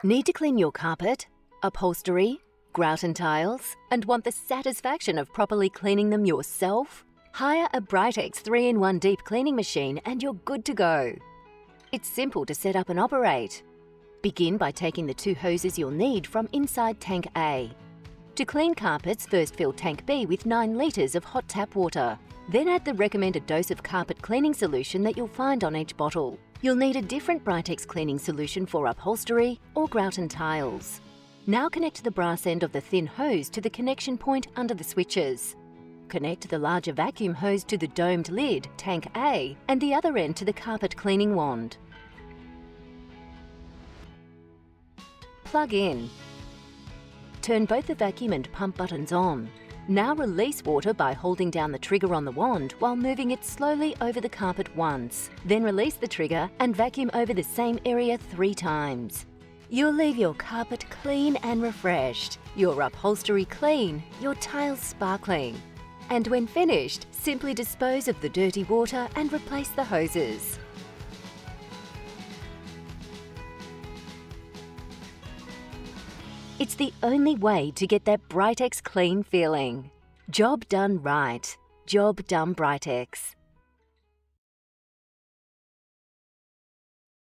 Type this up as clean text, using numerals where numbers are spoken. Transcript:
Need to clean your carpet, upholstery, grout and tiles, and want the satisfaction of properly cleaning them yourself? Hire a Britex 3-in-1 deep cleaning machine and you're good to go. It's simple to set up and operate. Begin by taking the 2 hoses you'll need from inside tank A. To clean carpets, first fill tank B with 9 litres of hot tap water. Then add the recommended dose of carpet cleaning solution that you'll find on each bottle. You'll need a different Britex cleaning solution for upholstery or grout and tiles. Now connect the brass end of the thin hose to the connection point under the switches. Connect the larger vacuum hose to the domed lid, tank A, and the other end to the carpet cleaning wand. Plug in. Turn both the vacuum and pump buttons on. Now release water by holding down the trigger on the wand while moving it slowly over the carpet once. Then release the trigger and vacuum over the same area 3 times. You'll leave your carpet clean and refreshed, your upholstery clean, your tiles sparkling. And when finished, simply dispose of the dirty water and replace the hoses. It's the only way to get that Britex clean feeling. Job done right. Job done Britex.